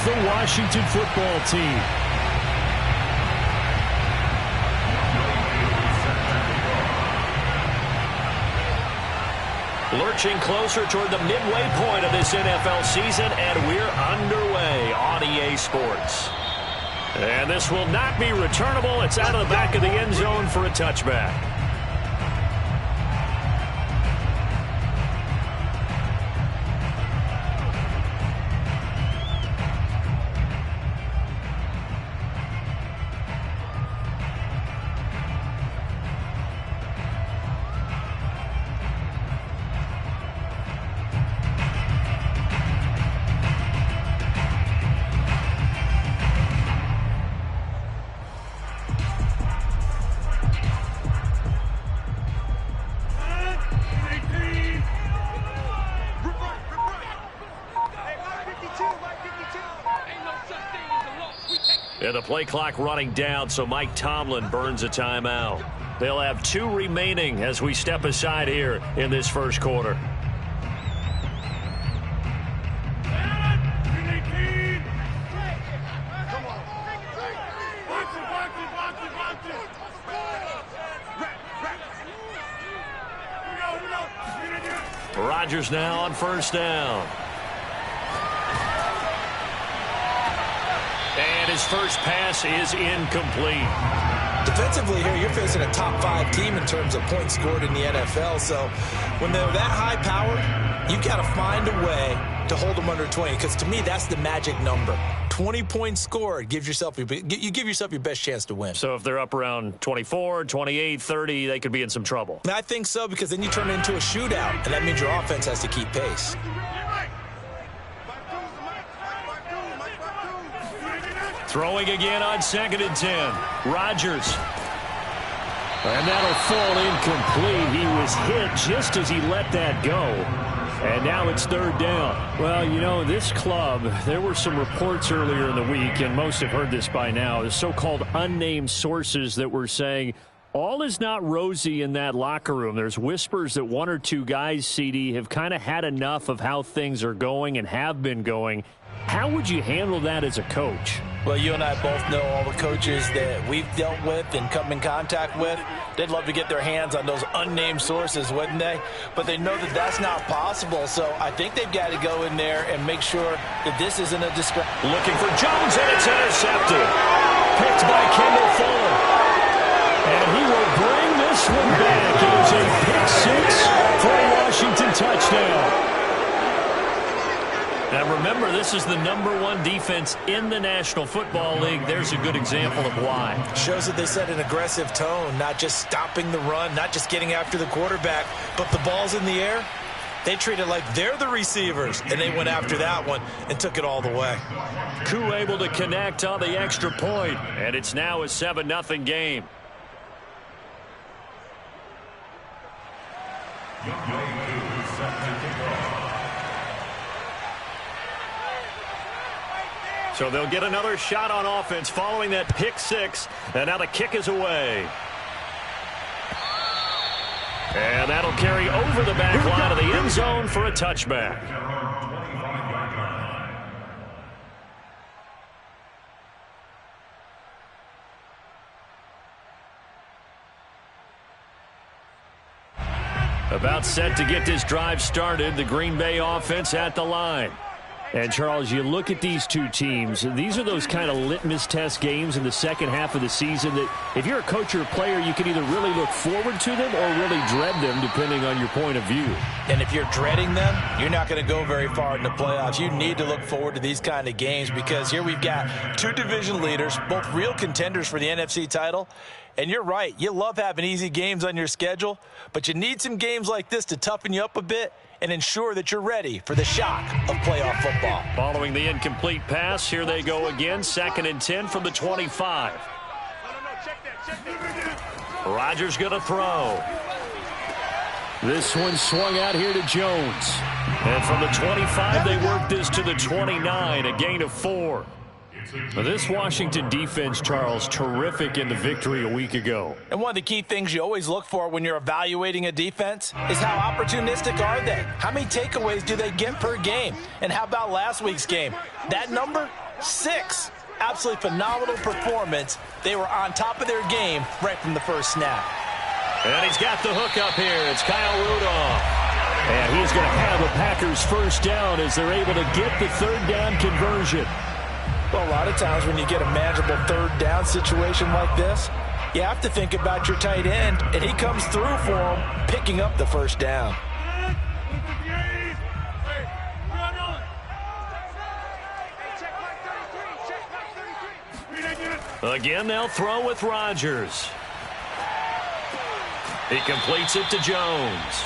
the Washington football team. Lurching closer toward the midway point of this NFL season, and we're underway on EA Sports. And this will not be returnable. It's out of the back of the end zone for a touchback. And the play clock running down, so Mike Tomlin burns a timeout. They'll have 2 remaining as we step aside here in this first quarter. Rodgers now on first down. And his first pass is incomplete. Defensively here, you're facing a top 5 team in terms of points scored in the NFL. So when they're that high powered, you've got to find a way to hold them under 20. Because to me, that's the magic number. 20 points scored gives yourself you give yourself your best chance to win. So if they're up around 24, 28, 30, they could be in some trouble. I think so, because then you turn it into a shootout, and that means your offense has to keep pace. Throwing again on 2nd and 10. Rodgers. And that'll fall incomplete. He was hit just as he let that go. And now it's 3rd down. Well, you know, this club, there were some reports earlier in the week, and most have heard this by now, the so-called unnamed sources that were saying all is not rosy in that locker room. There's whispers that 1 or 2 guys, CD, have kind of had enough of how things are going and have been going. How would you handle that as a coach? Well, you and I both know all the coaches that we've dealt with and come in contact with. They'd love to get their hands on those unnamed sources, wouldn't they? But they know that that's not possible, so I think they've got to go in there and make sure that this isn't a disgrace. Looking for Jones, and it's intercepted. Picked by Kendall Fuller. And he will bring this one back. It is a pick 6 for a Washington touchdown. Now remember, this is the #1 defense in the National Football League. There's a good example of why. Shows that they set an aggressive tone, not just stopping the run, not just getting after the quarterback, but the ball's in the air. They treat it like they're the receivers, and they went after that one and took it all the way. Koo able to connect on the extra point, and it's now a 7-0 game. So they'll get another shot on offense following that pick 6, and now the kick is away. And that'll carry over the back line of the end zone for a touchback. About set to get this drive started, the Green Bay offense at the line. And, Charles, you look at these two teams, these are those kind of litmus test games in the second half of the season that if you're a coach or a player, you can either really look forward to them or really dread them, depending on your point of view. And if you're dreading them, you're not going to go very far in the playoffs. You need to look forward to these kind of games because here we've got 2 division leaders, both real contenders for the NFC title. And you're right, you love having easy games on your schedule, but you need some games like this to toughen you up a bit and ensure that you're ready for the shock of playoff football. Following the incomplete pass, here they go again, 2nd and 10 from the 25. Rodgers going to throw. This one swung out here to Jones. And from the 25, they work this to the 29, a gain of 4. Well, this Washington defense, Charles, terrific in the victory a week ago. And one of the key things you always look for when you're evaluating a defense is how opportunistic are they? How many takeaways do they get per game? And how about last week's game? That number, 6. Absolutely phenomenal performance. They were on top of their game right from the first snap. And he's got the hook up here. It's Kyle Rudolph. And he's going to have a Packers first down as they're able to get the third down conversion. Well, a lot of times when you get a manageable third down situation like this, you have to think about your tight end, and he comes through for him, picking up the first down. Again, they'll throw with Rodgers. He completes it to Jones.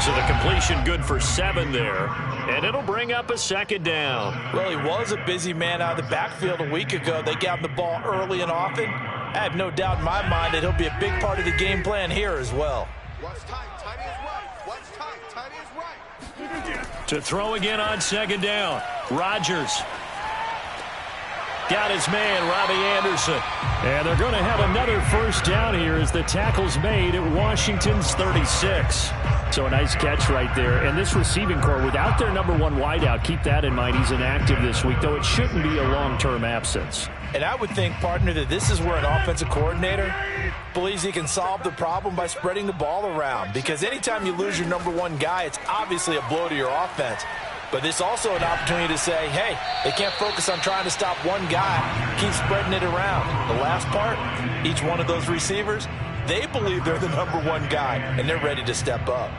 So the completion good for 7 there, and it'll bring up a second down. Well, he was a busy man out of the backfield a week ago. They got him the ball early and often. I have no doubt in my mind that he'll be a big part of the game plan here as well. To throw again on second down. Rodgers. Got his man, Robbie Anderson. And they're going to have another first down here as the tackle's made at Washington's 36. So a nice catch right there. And this receiving core, without their number 1 wideout, keep that in mind. He's inactive this week, though it shouldn't be a long-term absence. And I would think, partner, that this is where an offensive coordinator believes he can solve the problem by spreading the ball around. Because anytime you lose your number 1 guy, it's obviously a blow to your offense. But it's also an opportunity to say, hey, they can't focus on trying to stop one guy. Keep spreading it around. The last part, each one of those receivers, they believe they're the number 1 guy, and they're ready to step up.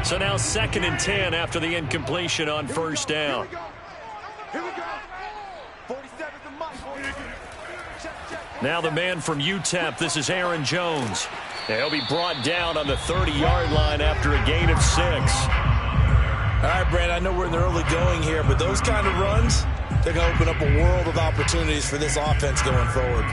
So now 2nd and 10 after the incompletion on first down. Now the man from UTEP, this is Aaron Jones. He'll be brought down on the 30-yard line after a gain of 6. All right, Brad, I know we're in the early going here, but those kind of runs, they're going to open up a world of opportunities for this offense going forward.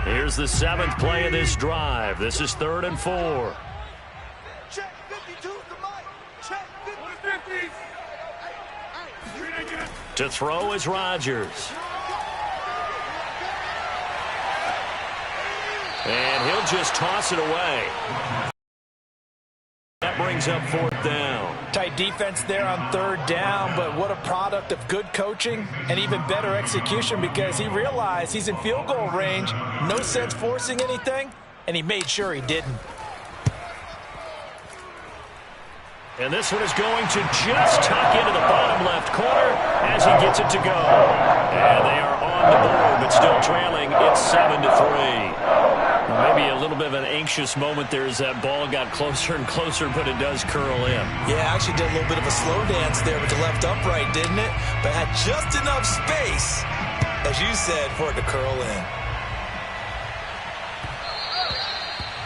Here's the 7th play of this drive. This is 3rd and 4. Check 52 to Mike. Check 50. To throw is Rodgers. And he'll just toss it away. That brings up 4th down. Tight defense there on 3rd down, but what a product of good coaching and even better execution, because he realized he's in field goal range, no sense forcing anything, and he made sure he didn't. And this one is going to just tuck into the bottom left corner as he gets it to go. And they are on the board, but still trailing. It's 7-3. Maybe a little bit of an anxious moment there as that ball got closer and closer, but it does curl in. Yeah, actually did a little bit of a slow dance there with the left upright, didn't it? But had just enough space, as you said, for it to curl in.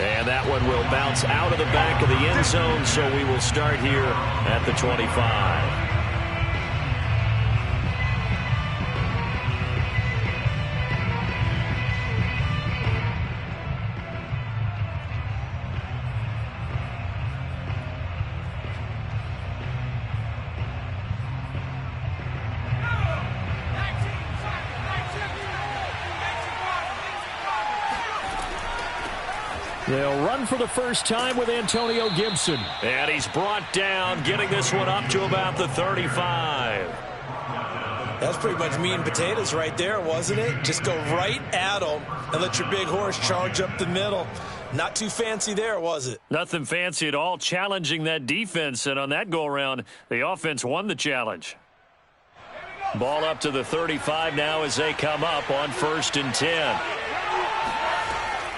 And that one will bounce out of the back of the end zone, so we will start here at the 25. They'll run for the first time with Antonio Gibson. And he's brought down, getting this one up to about the 35. That's pretty much meat and potatoes right there, wasn't it? Just go right at him and let your big horse charge up the middle. Not too fancy there, was it? Nothing fancy at all, challenging that defense. And on that go-around, the offense won the challenge. Ball up to the 35 now as they come up on 1st and 10.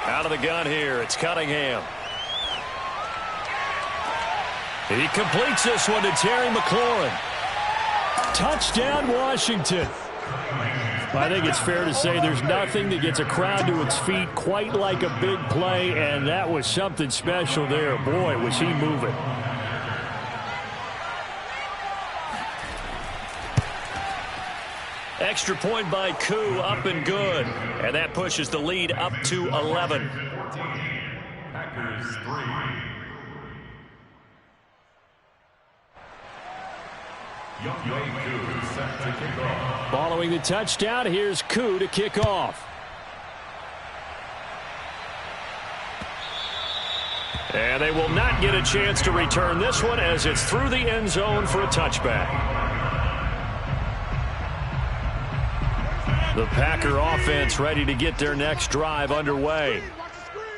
Out of the gun here, it's Cunningham. He completes this one to Terry McLaurin. Touchdown, Washington. I think it's fair to say there's nothing that gets a crowd to its feet quite like a big play, and that was something special there. Boy, was he moving. Extra point by Koo, up and good. And that pushes the lead up to 11. Packers 3. Koo set to kick off. Following the touchdown, here's Koo to kick off. And they will not get a chance to return this one as it's through the end zone for a touchback. The Packer offense ready to get their next drive underway.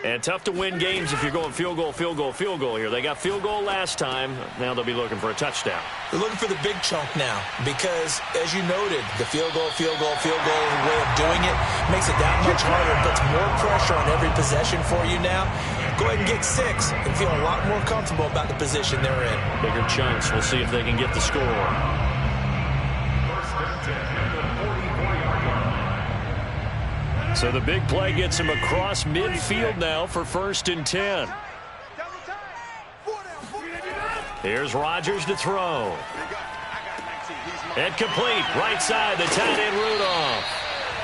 And tough to win games if you're going field goal, field goal, field goal here. They got field goal last time. Now they'll be looking for a touchdown. They're looking for the big chunk now because, as you noted, the field goal way of doing it makes it that much harder. Puts more pressure on every possession for you now. Go ahead and get 6 and feel a lot more comfortable about the position they're in. Bigger chunks. We'll see if they can get the score. So the big play gets him across midfield now for 1st and 10. Here's Rodgers to throw. And complete. Right side, the tight end Rudolph.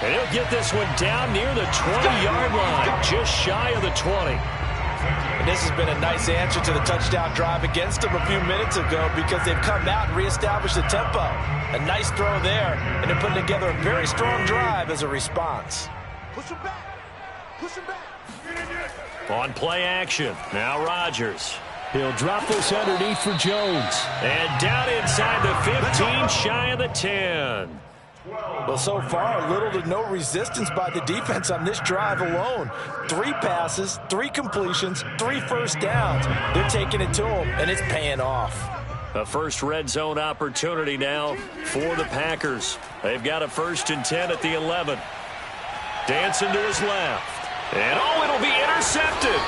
And he'll get this one down near the 20-yard line, just shy of the 20. And this has been a nice answer to the touchdown drive against them a few minutes ago because they've come out and reestablished the tempo. A nice throw there, and they're putting together a very strong drive as a response. Push him back. Push him back. On play action, now Rodgers. He'll drop this underneath for Jones. And down inside the 15, shy of the 10. Well, so far, little to no resistance by the defense on this drive alone. 3 passes, 3 completions, 3 first downs. They're taking it to them, and it's paying off. A first red zone opportunity now for the Packers. They've got a 1st and 10 at the 11. Dancing to his left. And, it'll be intercepted.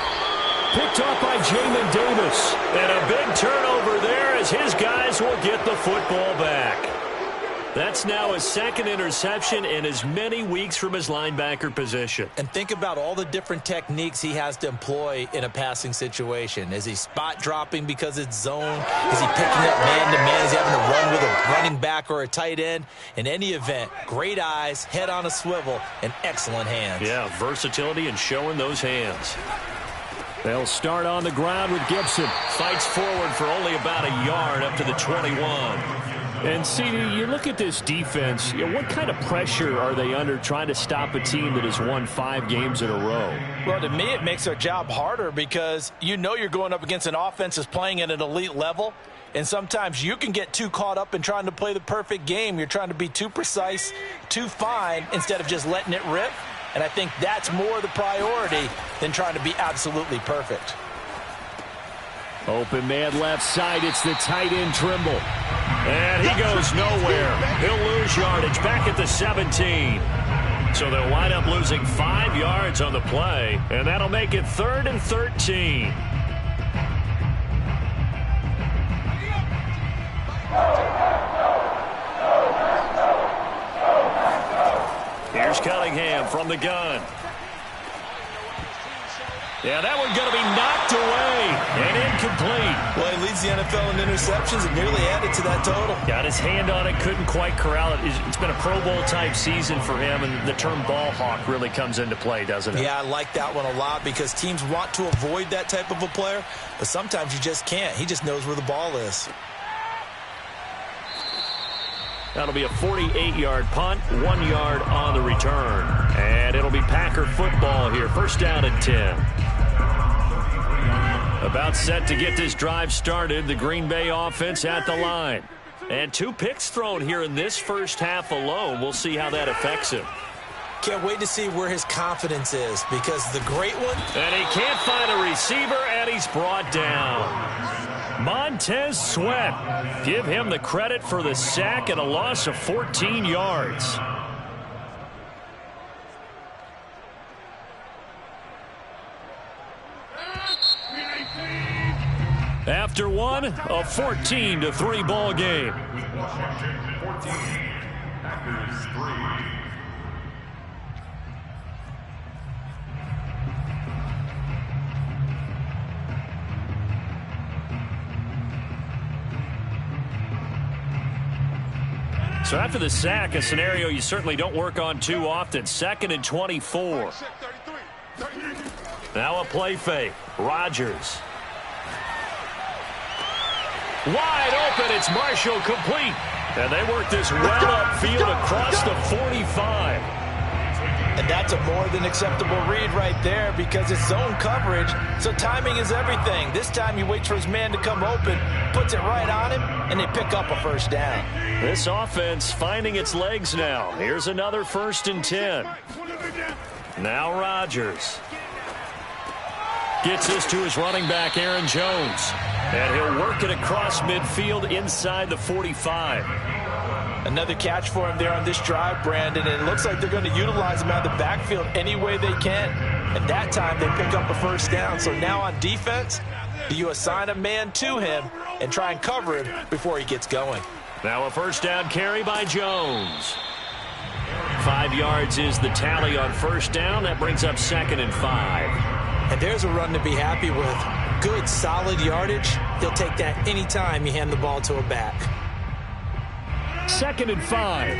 Picked off by Jamin Davis. And a big turnover there as his guys will get the football back. That's now his 2nd interception in as many weeks from his linebacker position. And think about all the different techniques he has to employ in a passing situation. Is he spot dropping because it's zone? Is he picking up man-to-man? Is he having to run with a running back or a tight end? In any event, great eyes, head on a swivel, and excellent hands. Yeah, versatility and showing those hands. They'll start on the ground with Gibson. Fights forward for only about a yard up to the 21. And, CD, you look at this defense, what kind of pressure are they under trying to stop a team that has won 5 games in a row? Well, to me, it makes their job harder because you know you're going up against an offense that's playing at an elite level, and sometimes you can get too caught up in trying to play the perfect game. You're trying to be too precise, too fine, instead of just letting it rip. And I think that's more the priority than trying to be absolutely perfect. Open man left side. It's the tight end Trimble. And he goes nowhere. He'll lose yardage back at the 17. So they'll wind up losing 5 yards on the play. And that'll make it 3rd and 13. Here's Cunningham from the gun. Yeah, that one's going to be knocked away and incomplete. Well, he leads the NFL in interceptions and nearly added to that total. Got his hand on it, couldn't quite corral it. It's been a Pro Bowl-type season for him, and the term ball hawk really comes into play, doesn't it? Yeah, I like that one a lot because teams want to avoid that type of a player, but sometimes you just can't. He just knows where the ball is. That'll be a 48-yard punt, 1 yard on the return. And it'll be Packer football here. 1st down and 10. About set to get this drive started. The Green Bay offense at the line. And 2 picks thrown here in this first half alone. We'll see how that affects him. Can't wait to see where his confidence is because the great one. And he can't find a receiver, and he's brought down. Montez Sweat. Give him the credit for the sack and a loss of 14 yards. After one, a 14-3 ball game. Washington 14, Packers 3. So after the sack, a scenario you certainly don't work on too often. 2nd and 24. Now a play fake. Rodgers. Wide open. It's Marshall complete. And they work this well upfield across the 45. And that's a more than acceptable read right there because it's zone coverage, so timing is everything. This time he waits for his man to come open, puts it right on him, and they pick up a first down. This offense finding its legs now. Here's another 1st and 10. Now Rodgers. Gets this to his running back, Aaron Jones. And he'll work it across midfield inside the 45. Another catch for him there on this drive, Brandon, and it looks like they're going to utilize him out of the backfield any way they can. And that time they pick up a first down. So now on defense, do you assign a man to him and try and cover him before he gets going? Now a first down carry by Jones. 5 yards is the tally on first down. That brings up 2nd and 5. And there's a run to be happy with. Good, solid yardage. He'll take that anytime you hand the ball to a back. 2nd and 5.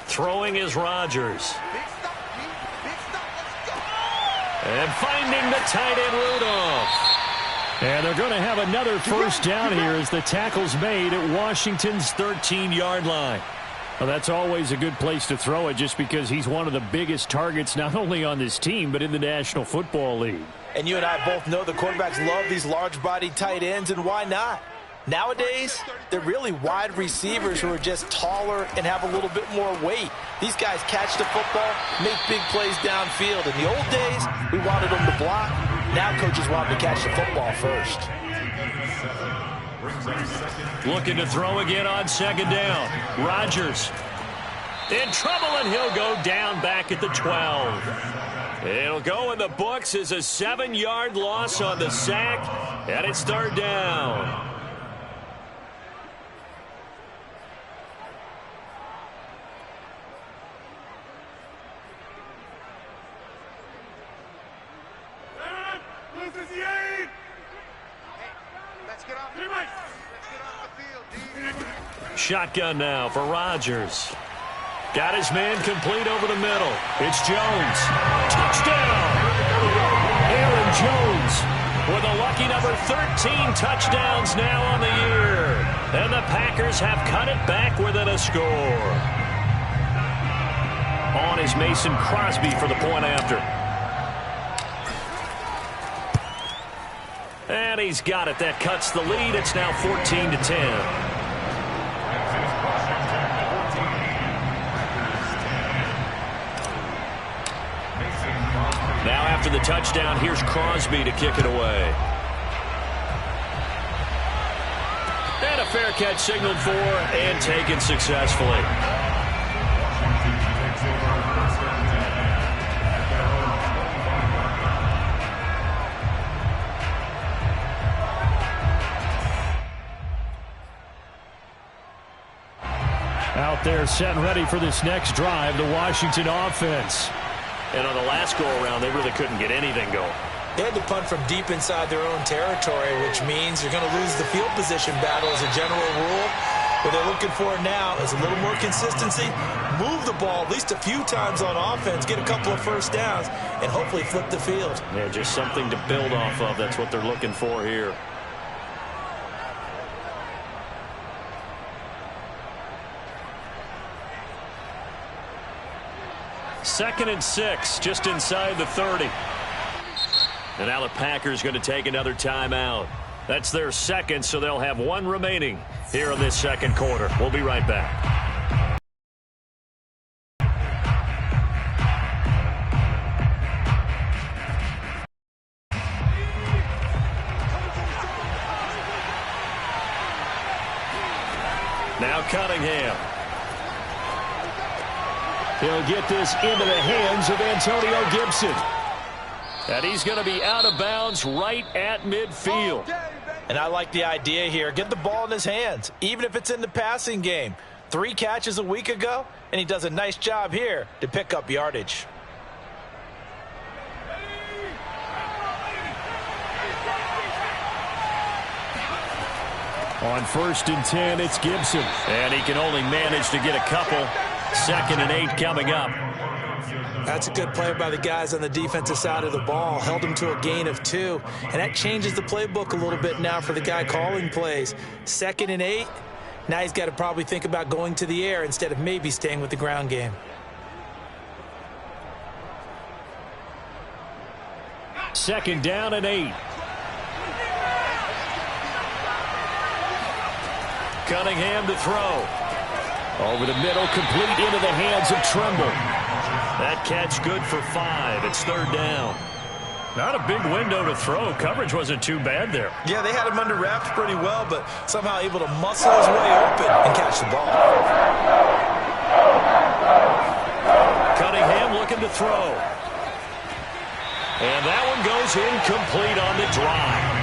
Throwing is Rodgers. And finding the tight end Rudolph. And they're going to have another first down here as the tackle's made at Washington's 13-yard line. Well, that's always a good place to throw it just because he's one of the biggest targets not only on this team but in the National Football League. And you and I both know the quarterbacks love these large-bodied tight ends, and why not? Nowadays, they're really wide receivers who are just taller and have a little bit more weight. These guys catch the football, make big plays downfield. In the old days, we wanted them to block. Now coaches want them to catch the football first. Looking to throw again on 2nd down. Rodgers in trouble, and he'll go down back at the 12. It'll go in the books as a 7-yard loss on the sack, and it's 3rd down. Shotgun now for Rodgers. Got his man complete over the middle. It's Jones. Touchdown! Aaron Jones with a lucky number 13 touchdowns now on the year. And the Packers have cut it back within a score. On is Mason Crosby for the point after. And he's got it. That cuts the lead. It's now 14-10. Now after the touchdown, here's Crosby to kick it away. And a fair catch signaled for and taken successfully. Out there set and ready for this next drive, the Washington offense. And on the last go-around, they really couldn't get anything going. They had to punt from deep inside their own territory, which means you're going to lose the field position battle as a general rule. What they're looking for now is a little more consistency, move the ball at least a few times on offense, get a couple of first downs, and hopefully flip the field. Yeah, just something to build off of. That's what they're looking for here. Second and 6, just inside the 30. And now the Packers going to take another timeout. That's their second, so they'll have one remaining here in this second quarter. We'll be right back. Now Cunningham. He'll get this into the hands of Antonio Gibson. And he's going to be out of bounds right at midfield. And I like the idea here. Get the ball in his hands, even if it's in the passing game. 3 catches a week ago, and he does a nice job here to pick up yardage. On 1st and 10, it's Gibson. And he can only manage to get a couple. 2nd and 8 coming up. That's a good play by the guys on the defensive side of the ball. Held him to a gain of 2. And that changes the playbook a little bit now for the guy calling plays. 2nd and 8. Now he's got to probably think about going to the air instead of maybe staying with the ground game. Second down and 8. Cunningham to throw. Over the middle, complete into the hands of Trimble. That catch good for 5. It's 3rd down. Not a big window to throw. Coverage wasn't too bad there. Yeah, they had him under wraps pretty well, but somehow able to muscle his way open and catch the ball. Cunningham looking to throw. And that one goes incomplete on the drive.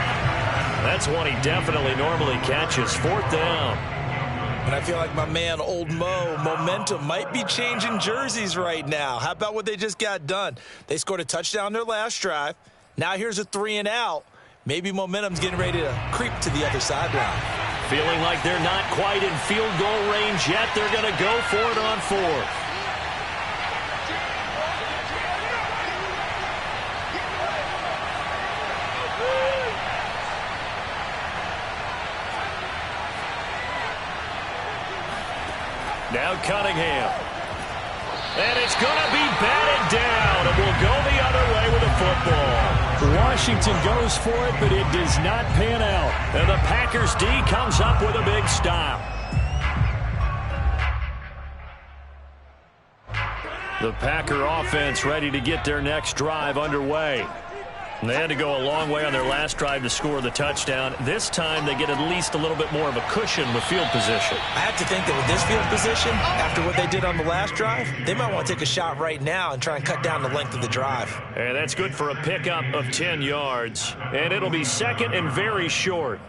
That's one he definitely normally catches. 4th down. And I feel like my man, Old Mo, momentum might be changing jerseys right now. How about what they just got done? They scored a touchdown their last drive. Now here's a 3 and out. Maybe momentum's getting ready to creep to the other sideline. Feeling like they're not quite in field goal range yet. They're going to go for it on 4th. Now Cunningham. And it's going to be batted down, and we'll go the other way with the football. Washington goes for it, but it does not pan out. And the Packers D comes up with a big stop. The Packer offense ready to get their next drive underway. And they had to go a long way on their last drive to score the touchdown. This time they get at least a little bit more of a cushion with field position. I have to think that with this field position, after what they did on the last drive, they might want to take a shot right now and try and cut down the length of the drive. And that's good for a pickup of 10 yards. And it'll be 2nd and very short.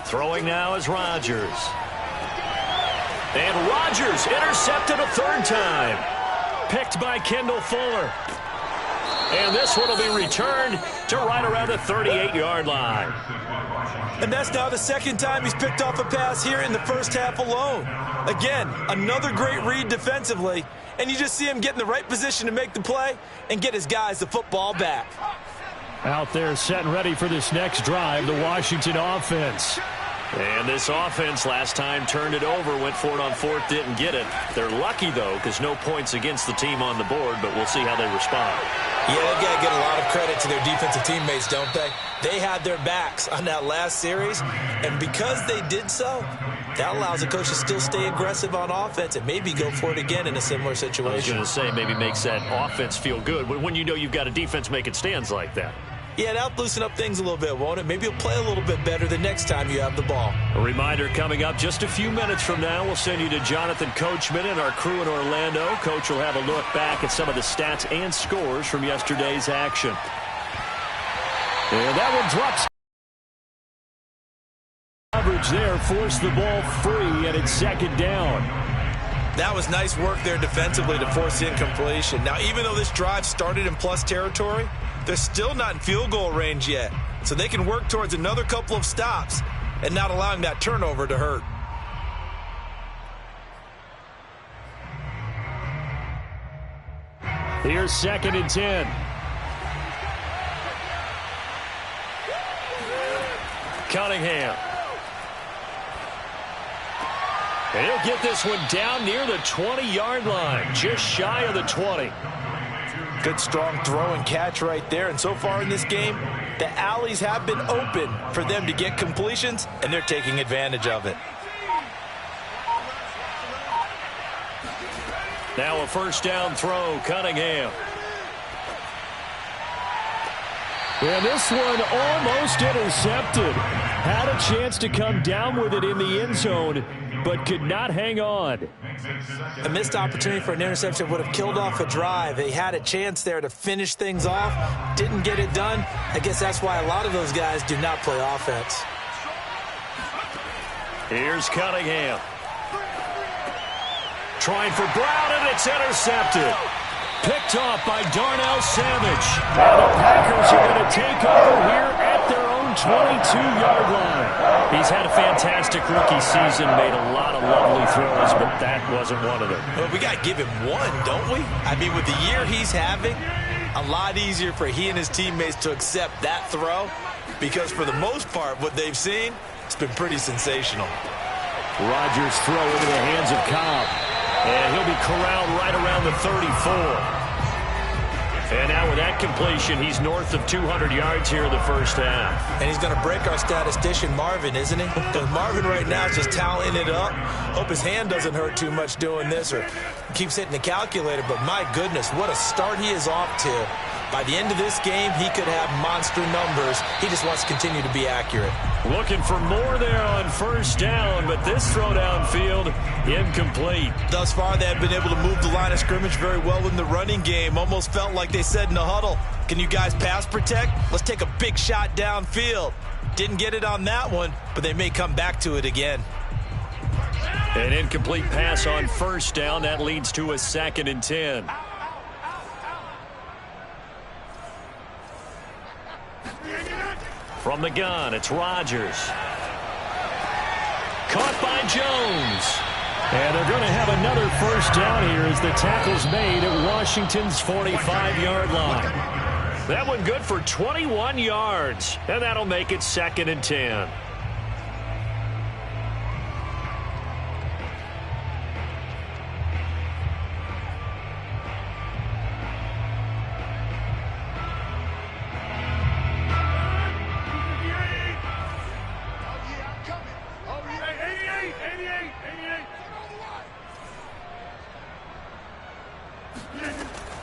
Throwing now is Rodgers. And Rodgers intercepted a 3rd time. Picked by Kendall Fuller. And this one will be returned to right around the 38-yard line. And that's now the 2nd time he's picked off a pass here in the first half alone. Again, another great read defensively. And you just see him get in the right position to make the play and get his guys the football back. Out there set and ready for this next drive, the Washington offense. And this offense last time turned it over, went for it on 4th, didn't get it. They're lucky, though, because no points against the team on the board, but we'll see how they respond. Yeah, they've got to get a lot of credit to their defensive teammates, don't they? They had their backs on that last series, and because they did so, that allows the coach to still stay aggressive on offense and maybe go for it again in a similar situation. I was going to say, maybe makes that offense feel good when you know you've got a defense making stands like that. Yeah, that'll loosen up things a little bit, won't it? Maybe you'll play a little bit better the next time you have the ball. A reminder coming up just a few minutes from now. We'll send you to Jonathan Coachman and our crew in Orlando. Coach will have a look back at some of the stats and scores from yesterday's action. And that one drops. Coverage there, forced the ball free, and it's 2nd down. That was nice work there defensively to force the incompletion. Now, even though this drive started in plus territory, they're still not in field goal range yet. So they can work towards another couple of stops and not allowing that turnover to hurt. Here's 2nd and 10. Cunningham. And he'll get this one down near the 20-yard line, just shy of the 20. Good strong throw and catch right there. And so far in this game, the alleys have been open for them to get completions, and they're taking advantage of it. Now a 1st down throw, Cunningham. And this one almost intercepted. Had a chance to come down with it in the end zone, but could not hang on. A missed opportunity for an interception would have killed off a drive. They had a chance there to finish things off. Didn't get it done. I guess that's why a lot of those guys do not play offense. Here's Cunningham. Trying for Brown, and it's intercepted. Picked off by Darnell Savage. And the Packers are going to take over here at their own 22-yard line. He's had a fantastic rookie season, made a lot of lovely throws, but that wasn't one of them. Well, we got to give him one, don't we? I mean, with the year he's having, a lot easier for he and his teammates to accept that throw, because for the most part, what they've seen, it's been pretty sensational. Rodgers throw into the hands of Cobb. And he'll be corralled right around the 34. And now with that completion, he's north of 200 yards here in the first half. And he's going to break our statistician Marvin, isn't he? Because Marvin right now is just tallying it up. Hope his hand doesn't hurt too much doing this or keeps hitting the calculator. But my goodness, what a start he is off to. By the end of this game, he could have monster numbers. He just wants to continue to be accurate. Looking for more there on first down, but this throw downfield, incomplete. Thus far, they have been able to move the line of scrimmage very well in the running game. Almost felt like they said in the huddle, can you guys pass protect? Let's take a big shot downfield. Didn't get it on that one, but they may come back to it again. An incomplete pass on first down. That leads to a 2nd and 10. From the gun, it's Rodgers. Caught by Jones. And they're going to have another first down here as the tackle's made at Washington's 45-yard line. That one good for 21 yards. And that'll make it 2nd and 10.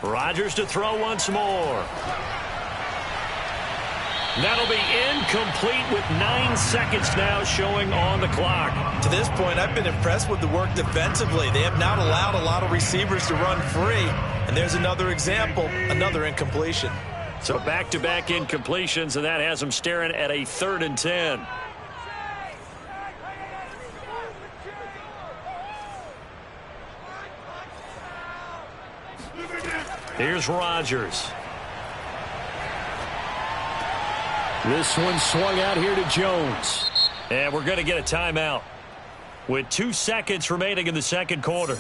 Rodgers to throw once more. That'll be incomplete with 9 seconds now showing on the clock. To this point, I've been impressed with the work defensively. They have not allowed a lot of receivers to run free. And there's another example, another incompletion. So back-to-back incompletions, and that has them staring at a 3rd and 10. Here's Rodgers. This one swung out here to Jones. And we're going to get a timeout with 2 seconds remaining in the second quarter.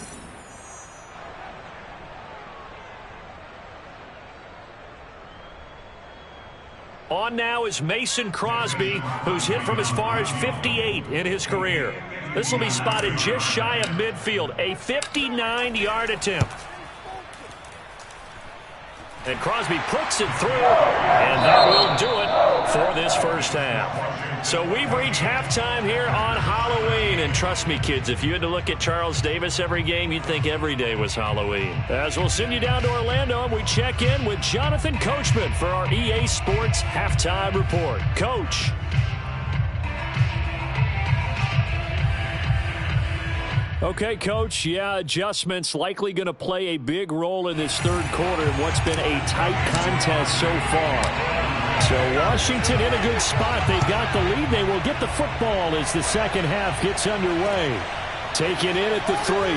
On now is Mason Crosby, who's hit from as far as 58 in his career. This will be spotted just shy of midfield, a 59-yard attempt. And Crosby puts it through, and that will do it for this first half. So we've reached halftime here on Halloween. And trust me, kids, if you had to look at Charles Davis every game, you'd think every day was Halloween. As we'll send you down to Orlando, and we check in with Jonathan Coachman for our EA Sports Halftime Report. Coach. Okay, Coach, yeah, adjustments likely going to play a big role in this third quarter in what's been a tight contest so far. So Washington in a good spot. They've got the lead. They will get the football as the second half gets underway. Taken in at the 3.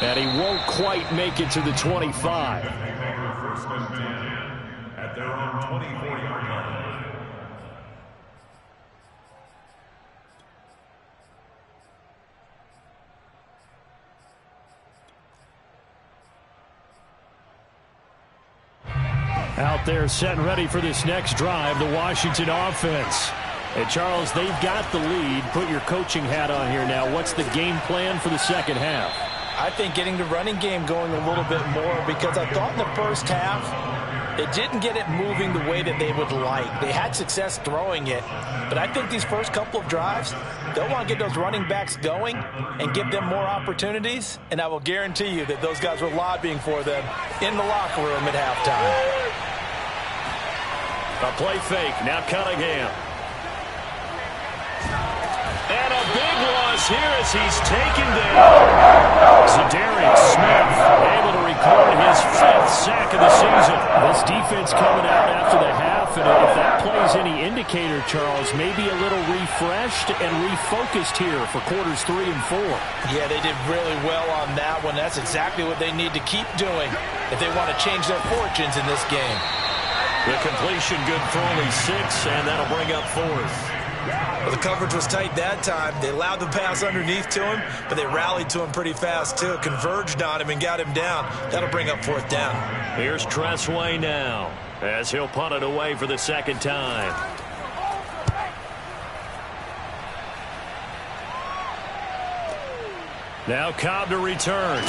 And he won't quite make it to the 25. First and 10 at their own 24-yard line. Out there set and ready for this next drive, the Washington offense. And Charles, they've got the lead. Put your coaching hat on here now. What's the game plan for the second half? I think getting the running game going a little bit more, because I thought in the first half they didn't get it moving the way that they would like. They had success throwing it, but I think these first couple of drives, they'll want to get those running backs going and give them more opportunities, and I will guarantee you that those guys were lobbying for them in the locker room at halftime. A play fake. Now Cunningham. And a big loss here as he's taken down. Zadarius Smith able to record his 5th sack of the season. This defense coming out after the half, and if that play is any indicator, indicator, Charles, maybe a little refreshed and refocused here for quarters 3 and 4. Yeah, they did really well on that one. That's exactly what they need to keep doing if they want to change their fortunes in this game. The completion good for only 6, and that'll bring up 4th. Well, the coverage was tight that time. They allowed the pass underneath to him, but they rallied to him pretty fast, too. Converged on him and got him down. That'll bring up 4th down. Here's Tressway now, as he'll punt it away for the second time. Now Cobb to return,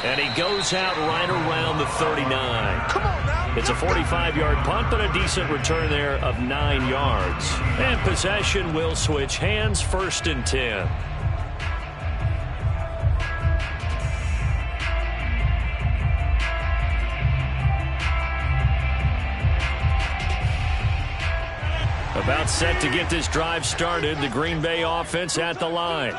and he goes out right around the 39. Come on now. It's a 45-yard punt, but a decent return there of 9 yards. And possession will switch hands, 1st and 10. About set to get this drive started, the Green Bay offense at the line.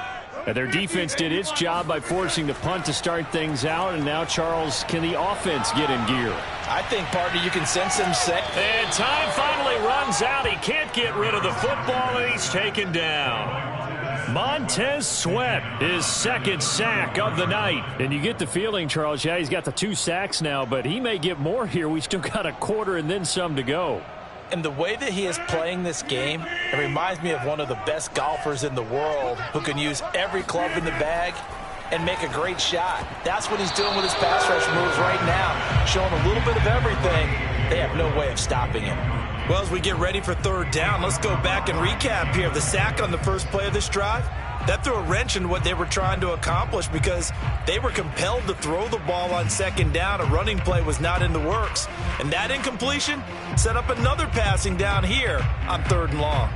And their defense did its job by forcing the punt to start things out. And now, Charles, can the offense get in gear? I think, partner, you can sense him set. And time finally runs out. He can't get rid of the football, and he's taken down. Montez Sweat, his 2nd sack of the night. And you get the feeling, Charles, yeah, he's got the 2 sacks now, but he may get more here. We still got a quarter and then some to go. And the way that he is playing this game, it reminds me of one of the best golfers in the world who can use every club in the bag and make a great shot. That's what he's doing with his pass rush moves right now, showing a little bit of everything. They have no way of stopping him. Well, as we get ready for 3rd down, let's go back and recap here. The sack on the first play of this drive, that threw a wrench in what they were trying to accomplish because they were compelled to throw the ball on 2nd down. A running play was not in the works. And that incompletion set up another passing down here on 3rd and long.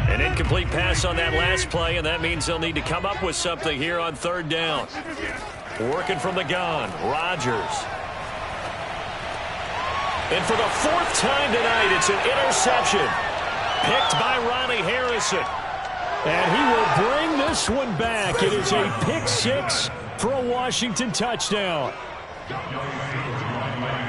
An incomplete pass on that last play, and that means they'll need to come up with something here on 3rd down. Working from the gun, Rodgers. And for the 4th time tonight, it's an interception. Picked by Ronnie Harrison. And he will bring this one back. It is a pick 6 for a Washington touchdown.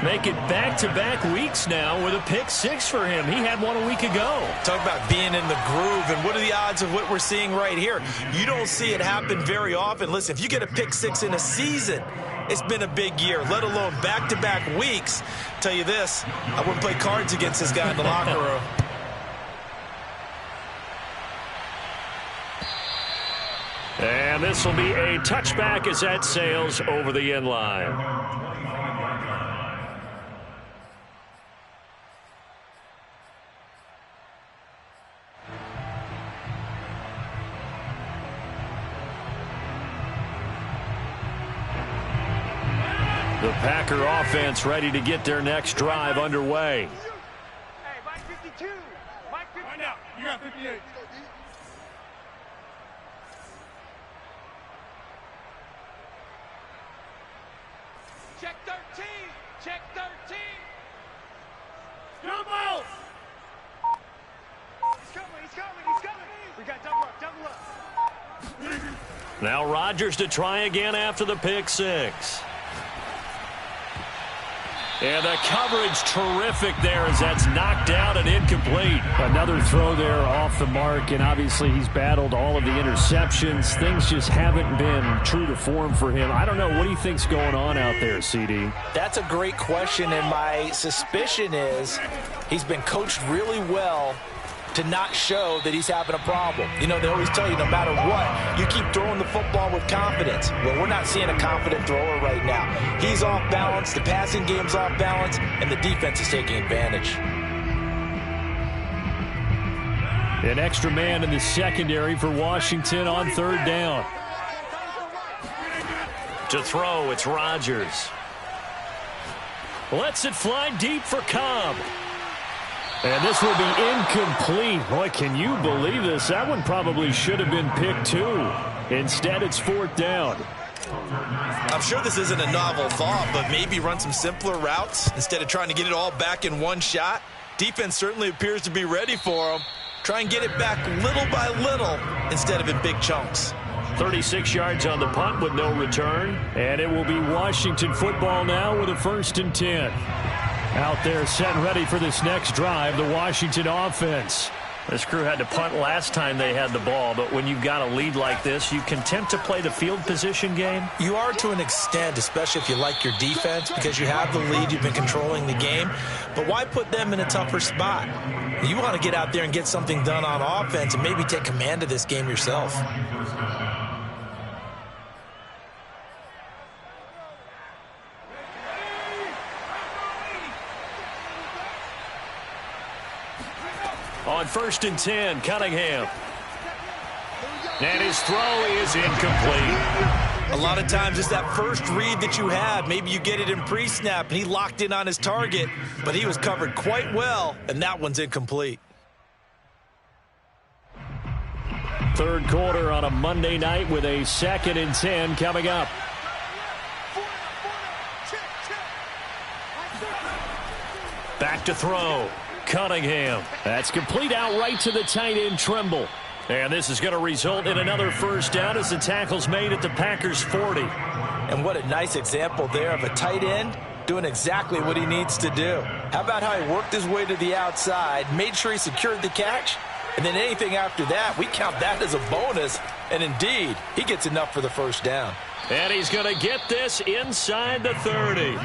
Make it back-to-back weeks now with a pick 6 for him. He had one a week ago. Talk about being in the groove, and what are the odds of what we're seeing right here? You don't see it happen very often. Listen, if you get a pick 6 in a season, it's been a big year, let alone back-to-back weeks. Tell you this, I wouldn't play cards against this guy in the locker room. And this will be a touchback as that sails over the end line. The Packer offense ready to get their next drive underway. Hey, Mike 52. Mike 50. Find out. You got 58. Check 13. Check 13. Double. He's coming. He's coming. He's coming. We got double up. Double up. Now Rodgers to try again after the pick 6. And the coverage terrific there as that's knocked out and incomplete. Another throw there off the mark, and obviously he's battled all of the interceptions. Things just haven't been true to form for him. I don't know. What do you think's going on out there, CD? That's a great question, and my suspicion is he's been coached really well to not show that he's having a problem. You know, they always tell you no matter what, you keep throwing the football with confidence. Well, we're not seeing a confident thrower right now. He's off balance, the passing game's off balance, and the defense is taking advantage. An extra man in the secondary for Washington on 3rd down. To throw, it's Rodgers. Lets it fly deep for Cobb. And this will be incomplete. Boy, can you believe this? That one probably should have been picked 2. Instead, it's 4th down. I'm sure this isn't a novel thought, but maybe run some simpler routes instead of trying to get it all back in one shot. Defense certainly appears to be ready for them. Try and get it back little by little instead of in big chunks. 36 yards on the punt with no return. And it will be Washington football now with a 1st and 10. Out there set and ready for this next drive, the Washington offense. This crew had to punt last time they had the ball, but when you've got a lead like this, you content to play the field position game? You are to an extent, especially if you like your defense, because you have the lead, you've been controlling the game. But why put them in a tougher spot? You want to get out there and get something done on offense and maybe take command of this game yourself. On 1st and 10, Cunningham. And his throw is incomplete. A lot of times it's that first read that you have. Maybe you get it in pre-snap, and he locked in on his target, but he was covered quite well, and that one's incomplete. Third quarter on a Monday night with a 2nd and 10 coming up. Back to throw. Cunningham. That's complete out right to the tight end, Trimble. And this is going to result in another first down as the tackle's made at the Packers' 40. And what a nice example there of a tight end doing exactly what he needs to do. How about how he worked his way to the outside, made sure he secured the catch, and then anything after that, we count that as a bonus. And indeed, he gets enough for the first down. And he's going to get this inside the 30.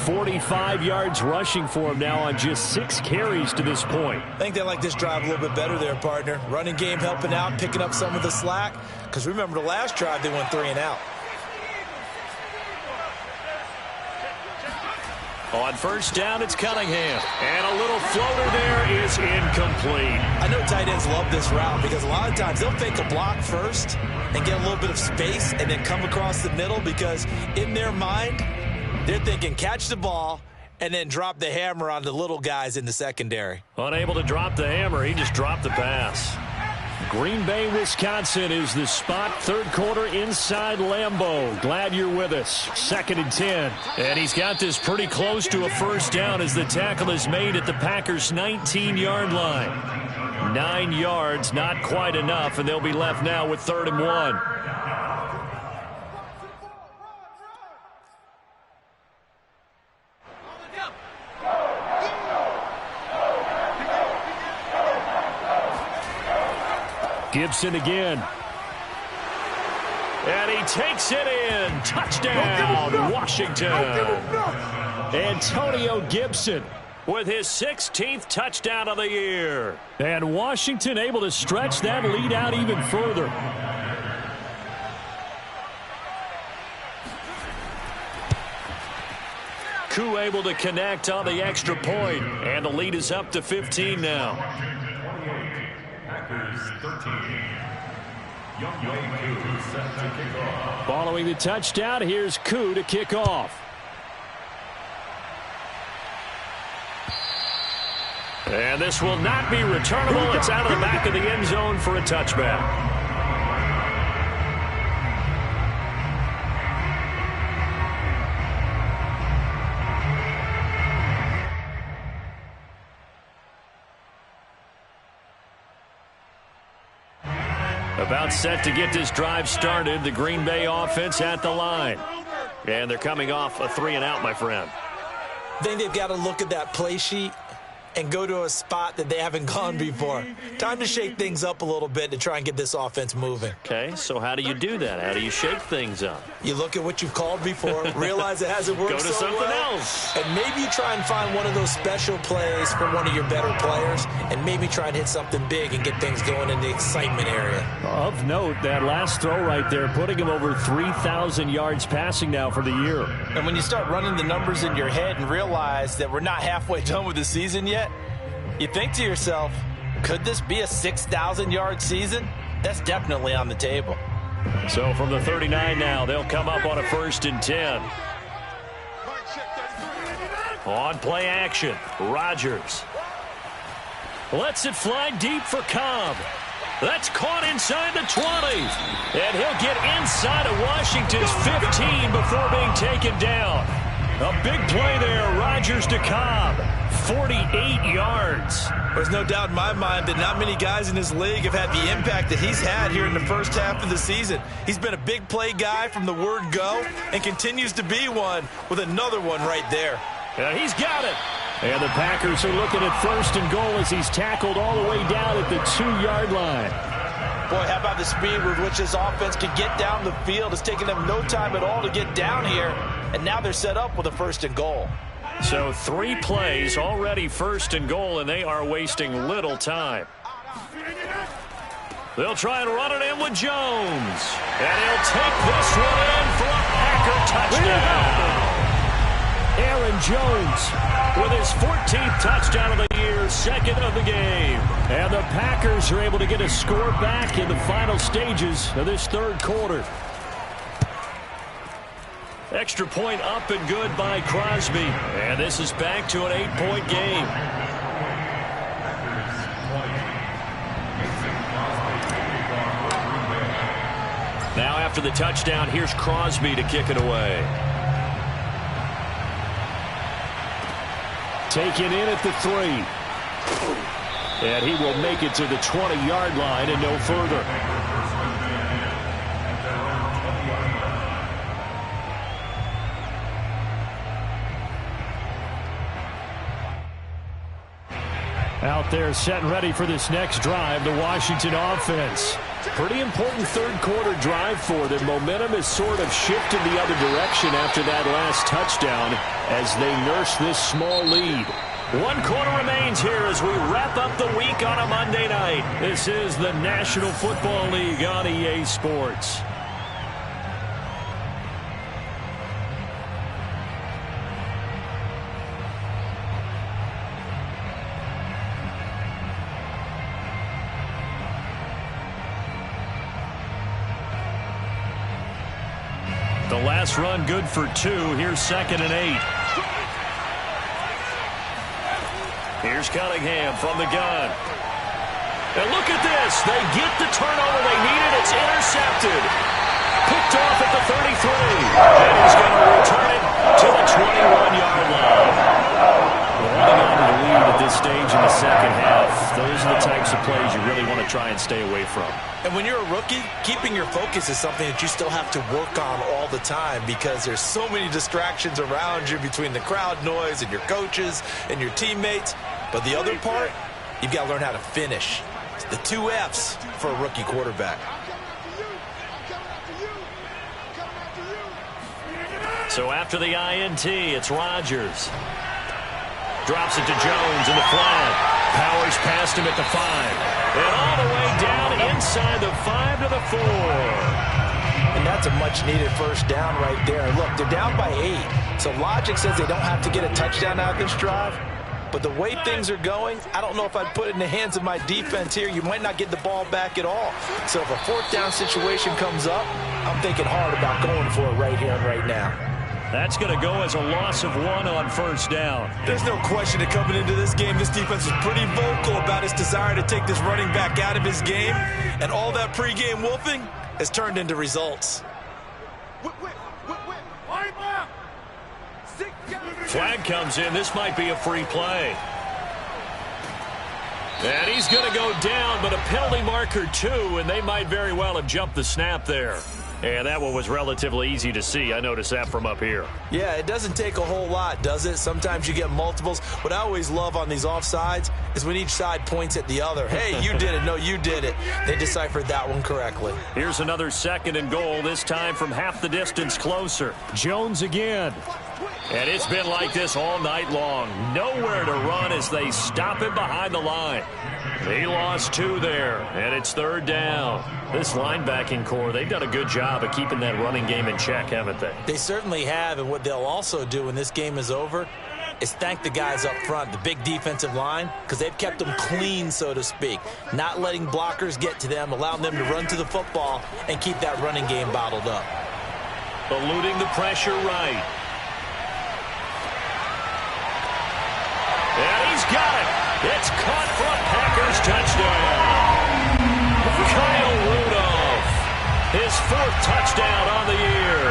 45 yards rushing for him now on just 6 carries to this point. I think they like this drive a little bit better there, partner. Running game helping out, picking up some of the slack. Because remember the last drive, they went 3 and out. On first down, it's Cunningham. And a little floater there is incomplete. I know tight ends love this route because a lot of times they'll fake a block first and get a little bit of space and then come across the middle because in their mind, they're thinking catch the ball and then drop the hammer on the little guys in the secondary. Unable to drop the hammer, he just dropped the pass. Green Bay, Wisconsin is the spot. Third quarter inside Lambeau. Glad you're with us. 2nd and 10. And he's got this pretty close to a first down as the tackle is made at the Packers' 19-yard line. 9 yards, not quite enough, and they'll be left now with 3rd and 1. Gibson again. And he takes it in. Touchdown, Washington. Antonio Gibson with his 16th touchdown of the year. And Washington able to stretch that lead out even further. Koo able to connect on the extra point. And the lead is up to 15 now. Packers 13. Youngway Koo set to kick off. Following the touchdown, here's Koo to kick off. And this will not be returnable. It's out of the back of the end zone for a touchback. About set to get this drive started. The Green Bay offense at the line. And they're coming off a 3-and-out, my friend. I think they've got to look at that play sheet and go to a spot that they haven't gone before. Time to shake things up a little bit to try and get this offense moving. Okay, so how do you do that? How do you shake things up? You look at what you've called before, realize it hasn't worked Go to so something well, else. and maybe you try and find one of those special plays from one of your better players, and maybe try and hit something big and get things going in the excitement area. Of note, that last throw right there, putting him over 3,000 yards passing now for the year. And when you start running the numbers in your head and realize that we're not halfway done with the season yet, you think to yourself, could this be a 6,000-yard season? That's definitely on the table. So from the 39 now, they'll come up on a 1st and 10. On play action, Rodgers lets it fly deep for Cobb. That's caught inside the 20. And he'll get inside of Washington's 15 before being taken down. A big play there, Rodgers to Cobb. 48 yards. There's no doubt in my mind that not many guys in this league have had the impact that he's had here in the first half of the season. He's been a big play guy from the word go and continues to be one with another one right there. And he's got it. And the Packers are looking at 1st and goal as he's tackled all the way down at the 2-yard line. Boy, how about the speed with which this offense can get down the field? It's taken them no time at all to get down here, and now they're set up with a 1st and goal. So 3 plays, already 1st and goal, and they are wasting little time. They'll try and run it in with Jones. And he'll take this one in for a Packer touchdown. Aaron Jones with his 14th touchdown of the year, 2nd of the game. And the Packers are able to get a score back in the final stages of this 3rd quarter. Extra point up and good by Crosby. And this is back to an 8-point game. Now after the touchdown, here's Crosby to kick it away. Taken in at the 3. And he will make it to the 20-yard line and no further. Out there set and ready for this next drive, the Washington offense. Pretty important 3rd quarter drive for them. Momentum has sort of shifted the other direction after that last touchdown as they nurse this small lead. 1 quarter remains here as we wrap up the week on a Monday night. This is the National Football League on EA Sports. The last run good for 2. Here's 2nd and 8. Here's Cunningham from the gun. And look at this. They get the turnover they needed. It's intercepted. Picked off at the 33. And he's going to return it to the 21-yard line. Holding on to the lead at this stage in the 2nd half. Those are the types of plays you really want to try and stay away from. And when you're a rookie, keeping your focus is something that you still have to work on all the time because there's so many distractions around you between the crowd noise and your coaches and your teammates. But the other part, you've got to learn how to finish. It's the 2 F's for a rookie quarterback. So after the INT, it's Rodgers. Drops it to Jones in the flat. Powers past him at the 5. And all the way down inside the 5 to the 4. And that's a much-needed 1st down right there. Look, they're down by 8. So logic says they don't have to get a touchdown out of this drive. But the way things are going, I don't know if I'd put it in the hands of my defense here. You might not get the ball back at all. So if a 4th down situation comes up, I'm thinking hard about going for it right here and right now. That's going to go as a loss of 1 on 1st down. There's no question that coming into this game, this defense is pretty vocal about its desire to take this running back out of his game. And all that pregame wolfing has turned into results. Flag comes in. This might be a free play. And he's going to go down, but a penalty marker 2, and they might very well have jumped the snap there. And that one was relatively easy to see. I noticed that from up here. Yeah, it doesn't take a whole lot, does it? Sometimes you get multiples. What I always love on these offsides is when each side points at the other. Hey, you did it. No, you did it. They deciphered that one correctly. Here's another 2nd and goal, this time from half the distance closer. Jones again. And it's been like this all night long. Nowhere to run as they stop him behind the line. He lost 2 there, and it's 3rd down. This linebacking core, they've done a good job of keeping that running game in check, haven't they? They certainly have, and what they'll also do when this game is over is thank the guys up front, the big defensive line, because they've kept them clean, so to speak. Not letting blockers get to them, allowing them to run to the football and keep that running game bottled up. Eluding the pressure right. And he's got it. It's caught for a Packers touchdown. Kyle Rudolph, his 4th touchdown on the year.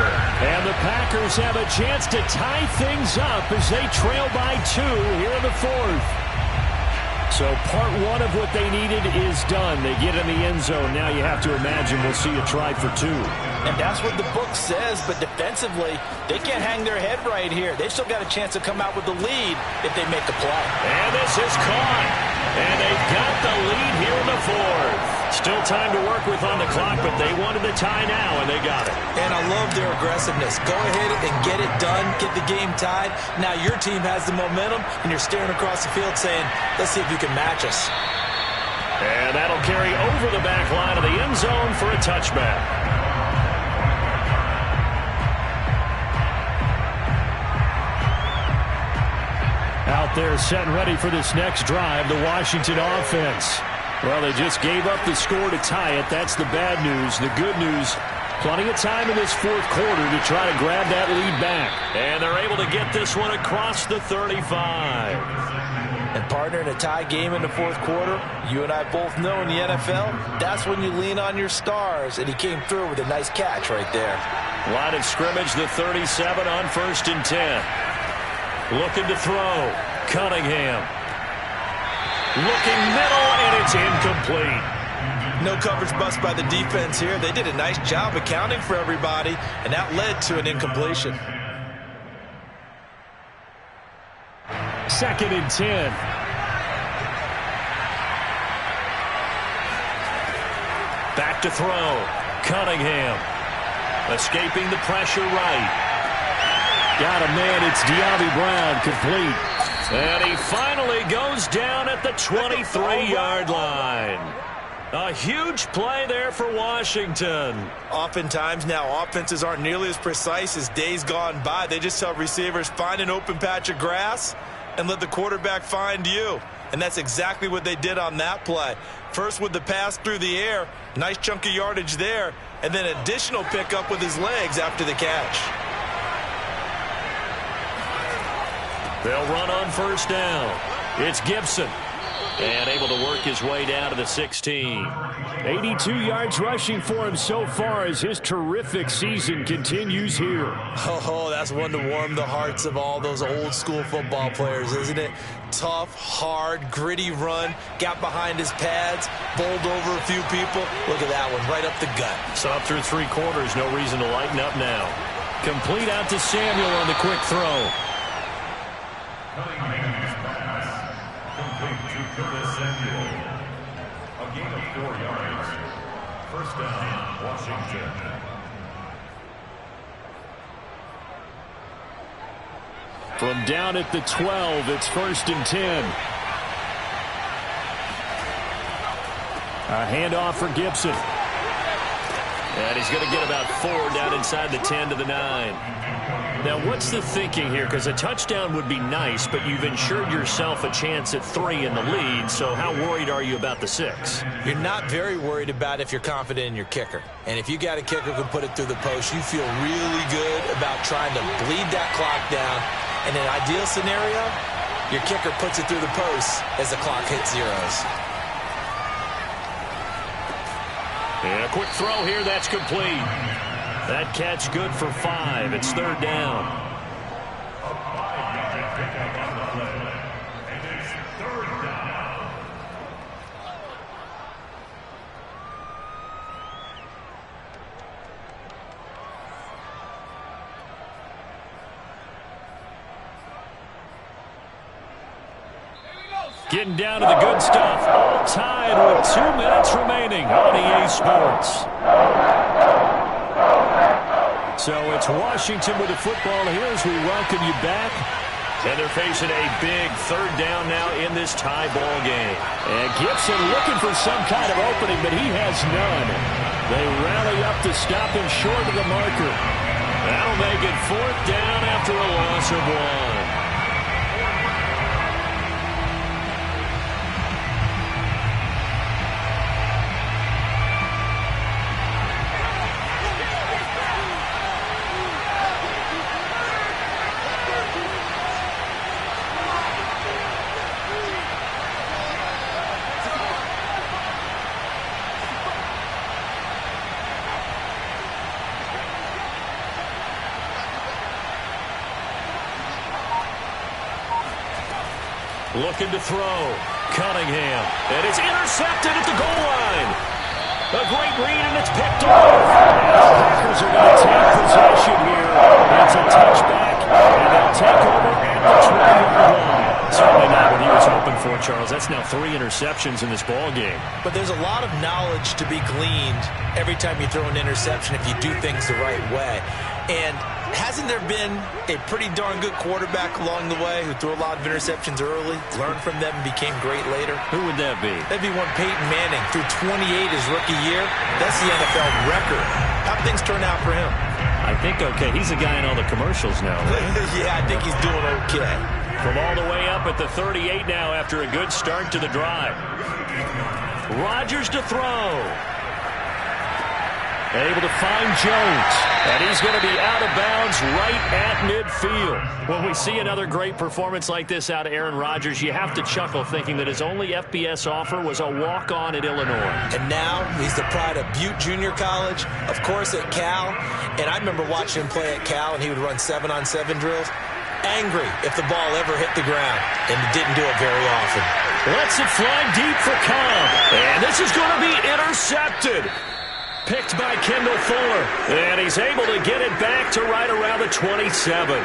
And the Packers have a chance to tie things up as they trail by 2 here in the 4th. So part 1 of what they needed is done. They get in the end zone. Now you have to imagine we'll see a try for 2. And that's what the book says, but defensively, they can't hang their head right here. They've still got a chance to come out with the lead if they make a play. And this is caught. And they've got the lead here in the fourth. Still time to work with on the clock, but they wanted the tie now, and they got it. And I love their aggressiveness. Go ahead and get it done, get the game tied. Now your team has the momentum, and you're staring across the field saying, let's see if you can match us. And that'll carry over the back line of the end zone for a touchback. Out there set and ready for this next drive, the Washington offense. Well, they just gave up the score to tie it. That's the bad news. The good news, plenty of time in this fourth quarter to try to grab that lead back. And they're able to get this one across the 35. And partner, in a tie game in the fourth quarter, you and I both know in the NFL, that's when you lean on your stars. And he came through with a nice catch right there. Line of scrimmage, the 37 on 1st and 10. Looking to throw. Cunningham. Looking middle, and it's incomplete. No coverage bust by the defense here. They did a nice job accounting for everybody, and that led to an incompletion. 2nd and 10. Back to throw. Cunningham. Escaping the pressure right. Got a man. It's De'Ami Brown, complete. And he finally goes down at the 23-yard line. A huge play there for Washington. Oftentimes now offenses aren't nearly as precise as days gone by. They just tell receivers, find an open patch of grass and let the quarterback find you. And that's exactly what they did on that play. First with the pass through the air, nice chunk of yardage there, and then additional pickup with his legs after the catch. They'll run on 1st down. It's Gibson. And able to work his way down to the 16. 82 yards rushing for him so far as his terrific season continues here. Oh, that's one to warm the hearts of all those old school football players, isn't it? Tough, hard, gritty run. Got behind his pads, bowled over a few people. Look at that one, right up the gut. So up through 3 quarters, no reason to lighten up now. Complete out to Samuel on the quick throw. Cunningham's pass, complete to Curtis Samuel. A gain of 4 yards. 1st down, Washington. From down at the 12, it's 1st and 10. A handoff for Gibson. And he's going to get about 4 down inside the 10 to the 9. Now, what's the thinking here? Because a touchdown would be nice, but you've ensured yourself a chance at 3 in the lead, so how worried are you about the 6? You're not very worried about if you're confident in your kicker. And if you got a kicker who can put it through the post, you feel really good about trying to bleed that clock down. In an ideal scenario, your kicker puts it through the post as the clock hits zeros. And a quick throw here, that's complete. That catch good for 5. It's 3rd down. A 5-yard pickup on the play. And it's 3rd down. Getting down to the good stuff. All tied with 2 minutes remaining on EA Sports. So it's Washington with the football here as we welcome you back. And they're facing a big 3rd down now in this tie ball game. And Gibson looking for some kind of opening, but he has none. They rally up to stop him short of the marker. That'll make it 4th down after a loss of 1. Looking to throw. Cunningham. And it's intercepted at the goal line. A great read, and it's picked off. The Packers are going to take possession here. It's a touchback, and they'll take over at the 20-yard line. Certainly not what he was hoping for, Charles. That's now 3 interceptions in this ball game. But there's a lot of knowledge to be gleaned every time you throw an interception if you do things the right way. And hasn't there been a pretty darn good quarterback along the way who threw a lot of interceptions early, learned from them, and became great later? Who would that be? That'd be one Peyton Manning. Threw 28 his rookie year. That's the NFL record. How things turn out for him? I think okay. He's a guy in all the commercials now, right? Yeah, I think he's doing okay. From all the way up at the 38 now after a good start to the drive. Rodgers to throw. Able to find Jones. And he's going to be out of bounds right at midfield. When we see another great performance like this out of Aaron Rodgers, you have to chuckle thinking that his only FBS offer was a walk-on at Illinois. And now he's the pride of Butte Junior College, of course at Cal. And I remember watching him play at Cal, and he would run 7-on-7 drills. Angry if the ball ever hit the ground, and he didn't do it very often. Lets it fly deep for Cobb. And this is going to be intercepted. Picked by Kendall Fuller. And he's able to get it back to right around the 27.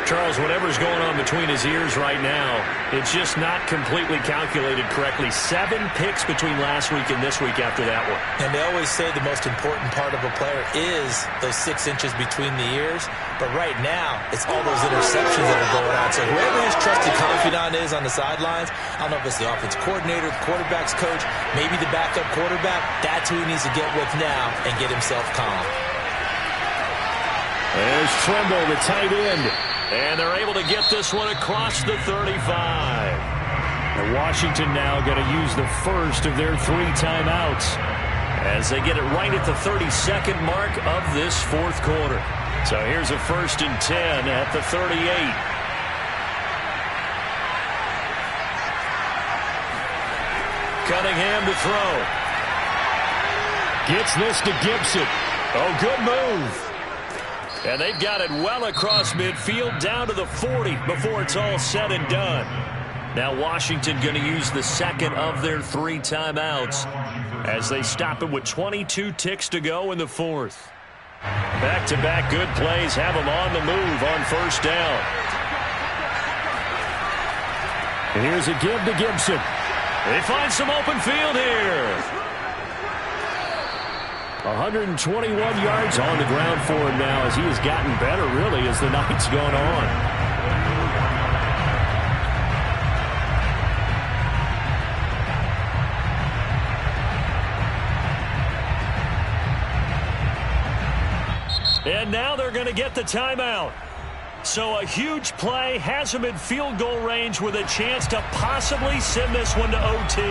Charles, whatever's going on between his ears right now, it's just not completely calculated correctly. 7 picks between last week and this week after that one. And they always say the most important part of a player is those 6 inches between the ears. But right now, it's all those interceptions that are going on. So whoever his trusted confidant is on the sidelines, I don't know if it's the offensive coordinator, the quarterback's coach, maybe the backup quarterback, that's who he needs to get with now and get himself calm. There's Trimble, the tight end. And they're able to get this one across the 35. And Washington now going to use the first of their 3 timeouts as they get it right at the 32nd mark of this 4th quarter. So here's a 1st and 10 at the 38. Cunningham to throw. Gets this to Gibson. Oh, good move. And they've got it well across midfield down to the 40 before it's all said and done. Now Washington going to use the 2nd of their 3 timeouts as they stop it with 22 ticks to go in the 4th. Back-to-back good plays have them on the move on 1st down. And here's a give to Gibson. They find some open field here. 121 yards on the ground for him now as he has gotten better, really, as the night's gone on. And now they're going to get the timeout. So a huge play has him in field goal range with a chance to possibly send this one to OT.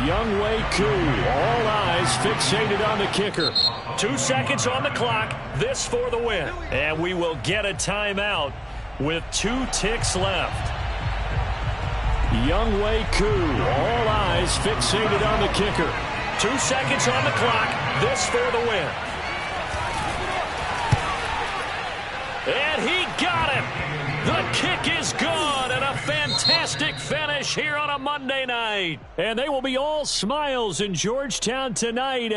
Younghoe Koo, all eyes fixated on the kicker. 2 seconds on the clock, this for the win. And we will get a timeout with 2 ticks left. Younghoe Koo, all eyes fixated on the kicker. 2 seconds on the clock, this for the win. And he got him. The kick is good, and a fantastic finish here on a Monday night. And they will be all smiles in Georgetown tonight.